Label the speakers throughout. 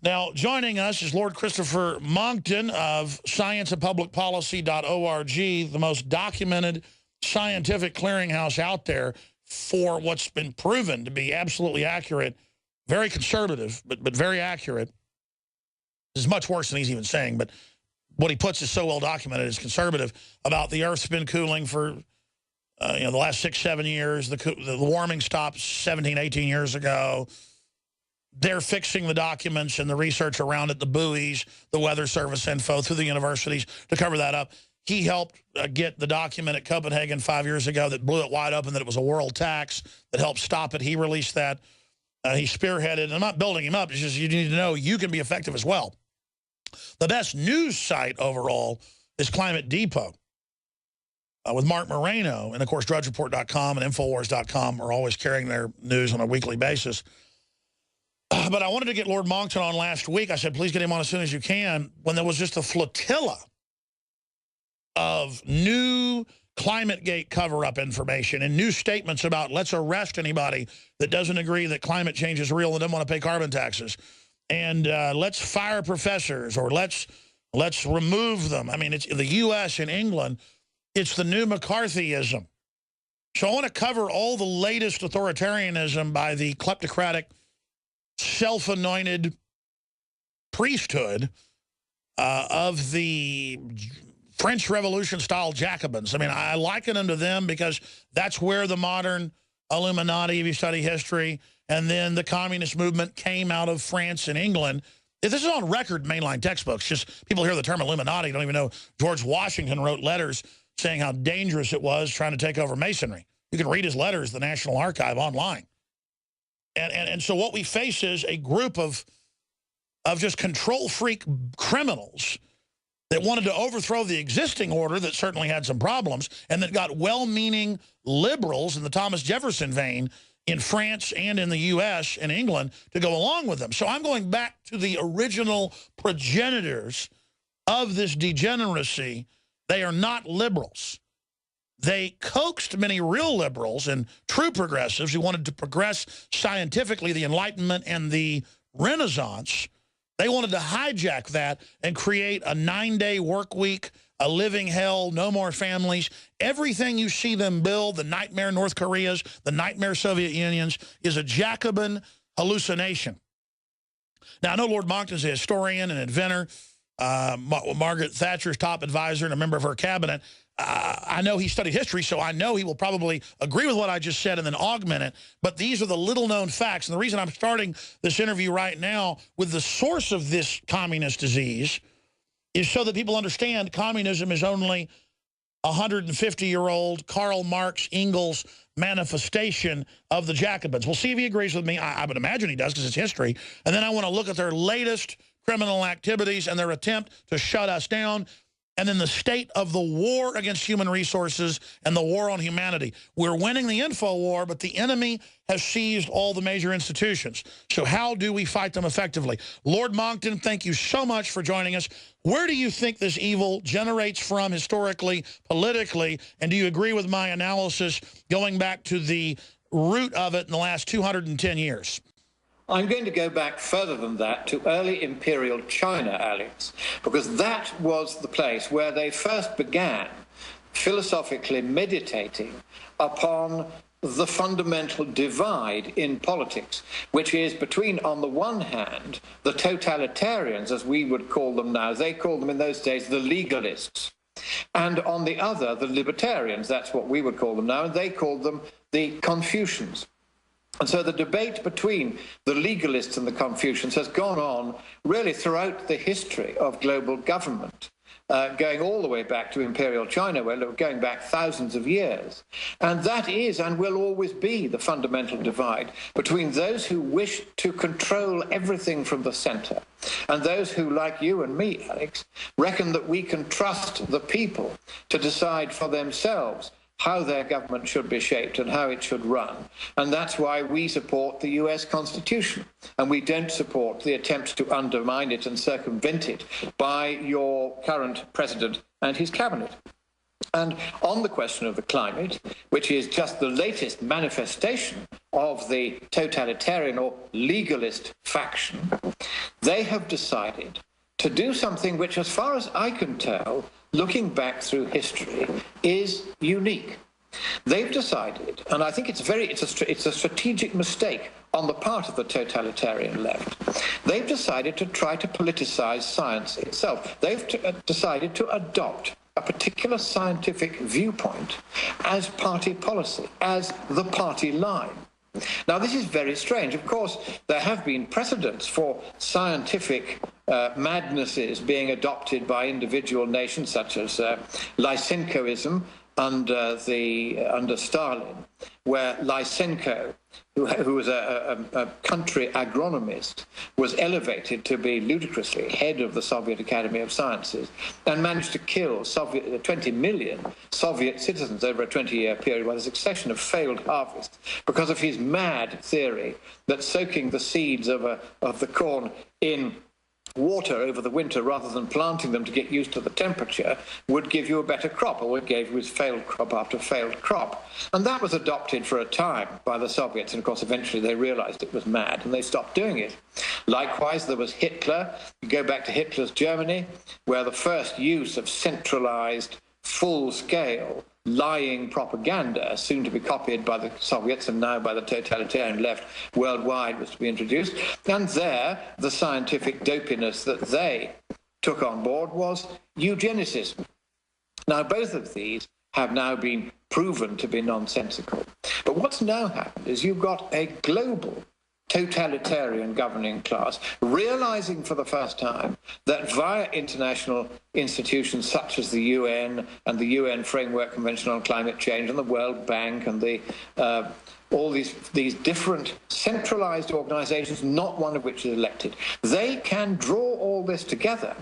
Speaker 1: Now, joining us is Lord Christopher Monkton of scienceandpublicpolicy.org, the most documented scientific clearinghouse out there for what's been proven to be absolutely accurate, very conservative, but very accurate. This is much worse than he's even saying, but what he puts is so well documented as conservative about the Earth's been cooling for the last 6-7 years. The warming stopped 17, 18 years ago. They're fixing the documents and the research around it, the buoys, the Weather Service info through the universities to cover that up. He helped get the document at Copenhagen 5 years ago that blew it wide open, that it was a world tax that helped stop it. He released that. He spearheaded. And I'm not building him up. It's just you need to know you can be effective as well. The best news site overall is Climate Depot with Mark Moreno. And, of course, DrudgeReport.com and Infowars.com are always carrying their news on a weekly basis. But I wanted to get Lord Monkton on last week. I said, please get him on as soon as you can, when there was just a flotilla of new ClimateGate cover-up information and new statements about let's arrest anybody that doesn't agree that climate change is real and doesn't want to pay carbon taxes. And let's fire professors, or let's remove them. I mean, it's the U.S. and England. It's the new McCarthyism. So I want to cover all the latest authoritarianism by the kleptocratic, self-anointed priesthood of the French Revolution-style Jacobins. I mean, I liken them to them because that's where the modern Illuminati, if you study history, and then the communist movement came out of France and England. This is on record mainline textbooks. Just people hear the term Illuminati, don't even know George Washington wrote letters saying how dangerous it was trying to take over Masonry. You can read his letters, the National Archive, online. And so what we face is a group of just control freak criminals that wanted to overthrow the existing order that certainly had some problems, and that got well-meaning liberals in the Thomas Jefferson vein in France and in the U.S. and England to go along with them. So I'm going back to the original progenitors of this degeneracy. They are not liberals. They coaxed many real liberals and true progressives who wanted to progress scientifically, the Enlightenment and the Renaissance. They wanted to hijack that and create a 9-day work week, a living hell, no more families. Everything you see them build, the nightmare North Koreas, the nightmare Soviet Unions, is a Jacobin hallucination. Now, I know Lord Monkton's a historian and inventor, Margaret Thatcher's top advisor and a member of her cabinet. I know he studied history, so I know he will probably agree with what I just said and then augment it. But these are the little-known facts. And the reason I'm starting this interview right now with the source of this communist disease is so that people understand communism is only a 150-year-old Karl Marx, Engels manifestation of the Jacobins. We'll see if he agrees with me. I would imagine he does because it's history. And then I want to look at their latest criminal activities and their attempt to shut us down. And then the state of the war against human resources and the war on humanity. We're winning the info war, but the enemy has seized all the major institutions. So how do we fight them effectively? Lord Monkton, thank you so much for joining us. Where do you think this evil generates from historically, politically, and do you agree with my analysis going back to the root of it in the last 210 years?
Speaker 2: I'm going to go back further than that to early imperial China, Alex, because that was the place where they first began philosophically meditating upon the fundamental divide in politics, which is between, on the one hand, the totalitarians, as we would call them now. They called them in those days the legalists. And on the other, the libertarians, that's what we would call them now, and they called them the Confucians. And so the debate between the legalists and the Confucians has gone on really throughout the history of global government, going all the way back to imperial China, where we're going back thousands of years. And that is and will always be the fundamental divide between those who wish to control everything from the center and those who, like you and me, Alex, reckon that we can trust the people to decide for themselves how their government should be shaped and how it should run. And that's why we support the US Constitution. And we don't support the attempts to undermine it and circumvent it by your current president and his cabinet. And on the question of the climate, which is just the latest manifestation of the totalitarian or legalist faction, they have decided to do something which, as far as I can tell, looking back through history, is unique. They've decided, and I think it's a strategic mistake on the part of the totalitarian left. They've decided to try to politicize science itself. They've decided to adopt a particular scientific viewpoint as party policy, as the party line. Now, this is very strange. Of course, there have been precedents for scientific madnesses being adopted by individual nations, such as Lysenkoism under Stalin, where Lysenko, who was a country agronomist, was elevated to be ludicrously head of the Soviet Academy of Sciences and managed to kill 20 million Soviet citizens over a 20-year period by a succession of failed harvests because of his mad theory that soaking the seeds of the corn in water over the winter rather than planting them to get used to the temperature would give you a better crop, or it gave you failed crop after failed crop. And that was adopted for a time by the Soviets, and of course eventually they realized it was mad and they stopped doing it. Likewise, there was Hitler. You go back to Hitler's Germany, where the first use of centralized, full-scale lying propaganda, soon to be copied by the Soviets and now by the totalitarian left worldwide, was to be introduced. And there, the scientific dopiness that they took on board was eugenicism. Now, both of these have now been proven to be nonsensical. But what's now happened is you've got a global totalitarian governing class realizing for the first time that via international institutions such as the UN and the UN Framework Convention on Climate Change and the World Bank and the all these different centralized organizations, not one of which is elected, they can draw all this together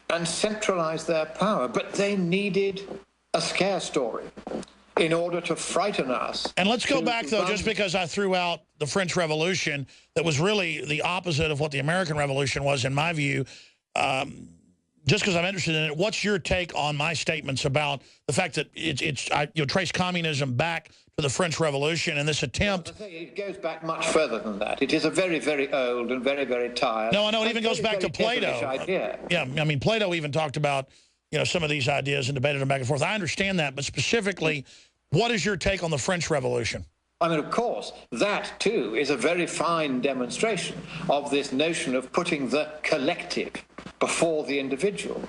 Speaker 2: and centralize their power. But they needed a scare story in order to frighten us.
Speaker 1: And let's go back, though, just because I threw out the French Revolution, that was really the opposite of what the American Revolution was, in my view. Just because I'm interested in it, what's your take on my statements about the fact that you trace communism back to the French Revolution and this attempt?
Speaker 2: Well, it goes back much further than that. It is a very, very old and very, very tired.
Speaker 1: No, I know it even goes back to Plato.
Speaker 2: Idea.
Speaker 1: Yeah, I mean, Plato even talked about, some of these ideas and debated them back and forth. I understand that, but specifically, what is your take on the French Revolution?
Speaker 2: I mean, of course, that, too, is a very fine demonstration of this notion of putting the collective before the individual.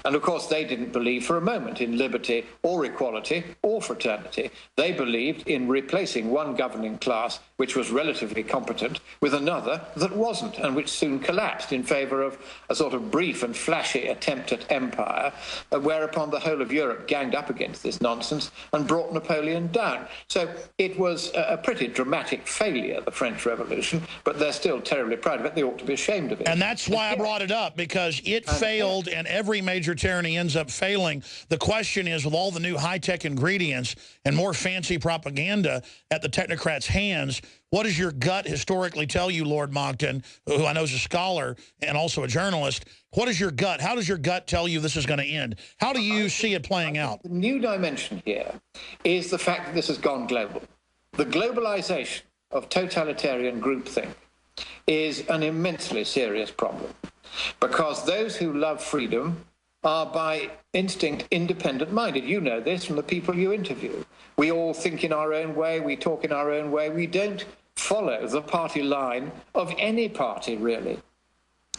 Speaker 2: And, of course, they didn't believe for a moment in liberty or equality or fraternity. They believed in replacing one governing class, which was relatively competent, with another that wasn't, and which soon collapsed in favor of a sort of brief and flashy attempt at empire, whereupon the whole of Europe ganged up against this nonsense and brought Napoleon down. So it was a pretty dramatic failure, the French Revolution, but they're still terribly proud of it. They ought to be ashamed of it.
Speaker 1: And that's why I brought it up, because it failed, and every major tyranny ends up failing. The question is, with all the new high-tech ingredients and more fancy propaganda at the technocrats' hands, what does your gut historically tell you, Lord Monkton, who I know is a scholar and also a journalist? What is your gut? How does your gut tell you this is going to end? How do you see it playing out?
Speaker 2: The new dimension here is the fact that this has gone global. The globalization of totalitarian groupthink is an immensely serious problem, because those who love freedom are by instinct independent-minded. You know this from the people you interview. We all think in our own way, we talk in our own way, we don't follow the party line of any party, really.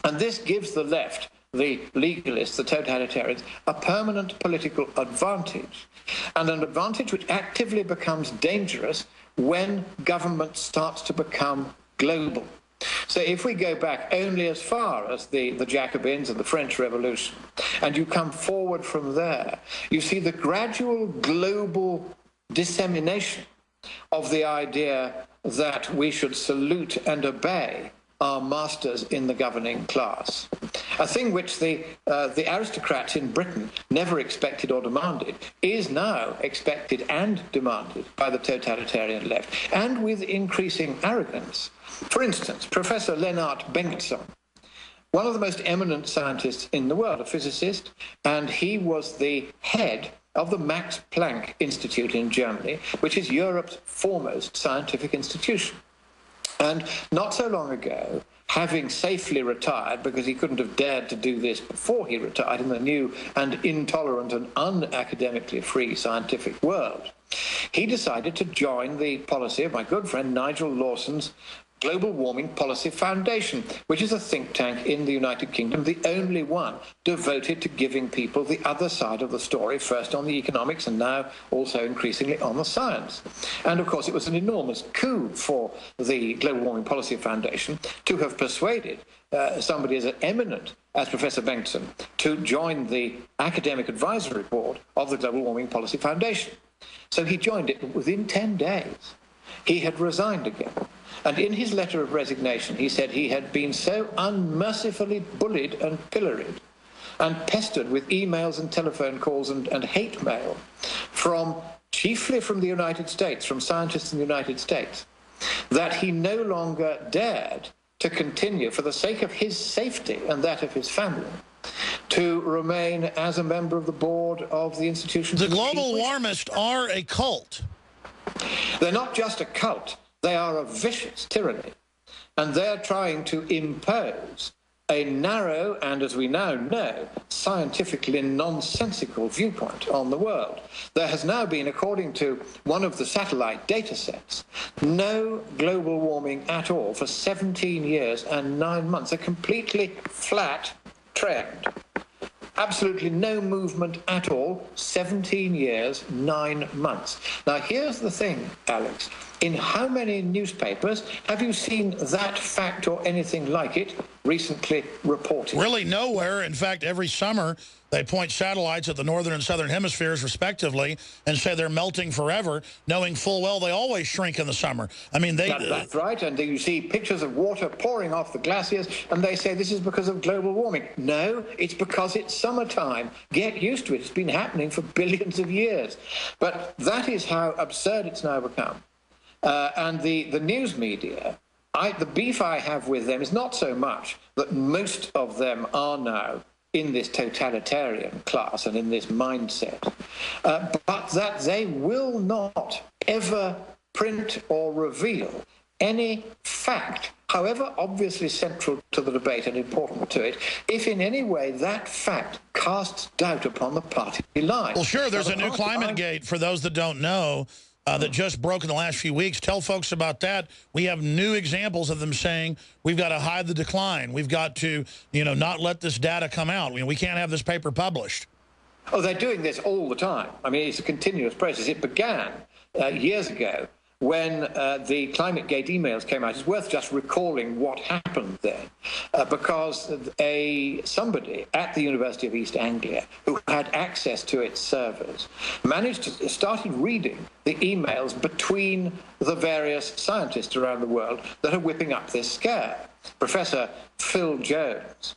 Speaker 2: And this gives the left, the legalists, the totalitarians, a permanent political advantage, and an advantage which actively becomes dangerous when government starts to become global. So if we go back only as far as the Jacobins and the French Revolution, and you come forward from there, you see the gradual global dissemination of the idea that we should salute and obey our masters in the governing class, a thing which the aristocrats in Britain never expected or demanded, is now expected and demanded by the totalitarian left, and with increasing arrogance. For instance, Professor Lennart Bengtsson, one of the most eminent scientists in the world, a physicist, and he was the head of the Max Planck Institute in Germany, which is Europe's foremost scientific institution. And not so long ago, having safely retired, because he couldn't have dared to do this before he retired in the new and intolerant and unacademically free scientific world, he decided to join the policy of my good friend Nigel Lawson's Global Warming Policy Foundation, which is a think tank in the United Kingdom, the only one devoted to giving people the other side of the story, first on the economics and now also increasingly on the science. And of course, it was an enormous coup for the Global Warming Policy Foundation to have persuaded somebody as eminent as Professor Monkton to join the academic advisory board of the Global Warming Policy Foundation. So he joined it, but within 10 days, he had resigned again. And in his letter of resignation, he said he had been so unmercifully bullied and pilloried and pestered with emails and telephone calls and hate mail chiefly from the United States, from scientists in the United States, that he no longer dared to continue, for the sake of his safety and that of his family, to remain as a member of the board of the institution.
Speaker 1: The global warmists are a cult.
Speaker 2: They're not just a cult. They are a vicious tyranny, and they're trying to impose a narrow and, as we now know, scientifically nonsensical viewpoint on the world. There has now been, according to one of the satellite data sets, no global warming at all for 17 years and 9 months, a completely flat trend. Absolutely no movement at all, 17 years, 9 months. Now, here's the thing, Alex. In how many newspapers have you seen that fact or anything like it recently reported?
Speaker 1: Really nowhere. In fact, every summer they point satellites at the northern and southern hemispheres respectively and say they're melting forever, knowing full well they always shrink in the summer. I mean,
Speaker 2: that's right. And you see pictures of water pouring off the glaciers and they say this is because of global warming. No, it's because it's summertime. Get used to it. It's been happening for billions of years. But that is how absurd it's now become. And the news media, the beef I have with them is not so much that most of them are now in this totalitarian class and in this mindset, but that they will not ever print or reveal any fact, however obviously central to the debate and important to it, if in any way that fact casts doubt upon the party line.
Speaker 1: Well, sure, there's a new climate gate, for those that don't know, that just broke in the last few weeks. Tell folks about that. We have new examples of them saying we've got to hide the decline. We've got to, not let this data come out. We can't have this paper published.
Speaker 2: Oh, they're doing this all the time. I mean, it's a continuous process. It began years ago when the ClimateGate emails came out. It's worth just recalling what happened then, because somebody at the University of East Anglia who had access to its servers started reading the emails between the various scientists around the world that are whipping up this scare. Professor Phil Jones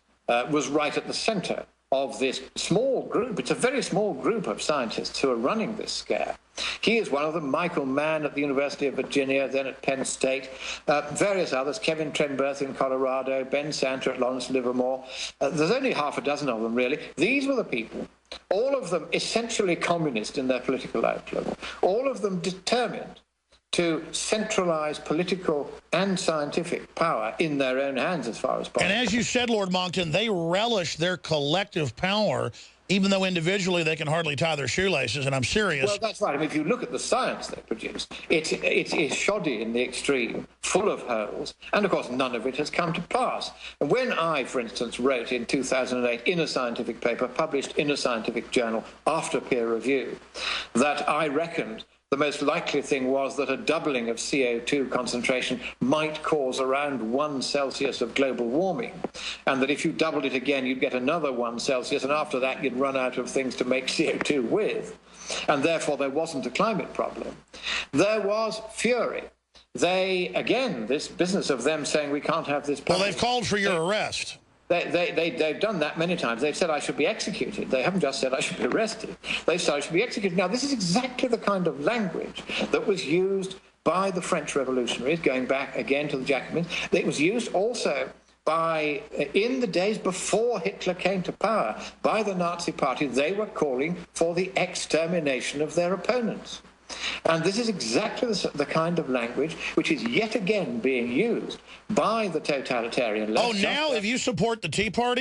Speaker 2: was right at the center of this small group. It's a very small group of scientists who are running this scare. He is one of them, Michael Mann at the University of Virginia, then at Penn State, various others, Kevin Trenberth in Colorado, Ben Santer at Lawrence Livermore. There's only half a dozen of them, really. These were the people, all of them essentially communist in their political outlook, all of them determined to centralize political and scientific power in their own hands as far as possible.
Speaker 1: And as you said, Lord Monkton, they relish their collective power, even though individually they can hardly tie their shoelaces, and I'm serious.
Speaker 2: Well, that's right. I mean, if you look at the science they produce, it's shoddy in the extreme, full of holes, and of course none of it has come to pass. And when I, for instance, wrote in 2008 in a scientific paper, published in a scientific journal after peer review, that I reckoned the most likely thing was that a doubling of CO2 concentration might cause around 1 Celsius of global warming, and that if you doubled it again, you'd get another 1 Celsius, and after that, you'd run out of things to make CO2 with, and therefore there wasn't a climate problem. There was fury. Again, this business of them saying we can't have this.
Speaker 1: Well, they've called for your arrest.
Speaker 2: They've done that many times. They've said I should be executed. They haven't just said I should be arrested. They've said I should be executed. Now, this is exactly the kind of language that was used by the French revolutionaries, going back again to the Jacobins. It was used also in the days before Hitler came to power, by the Nazi Party. They were calling for the extermination of their opponents. And this is exactly the kind of language which is yet again being used by the totalitarian left.
Speaker 1: Oh, now if you support the Tea Party,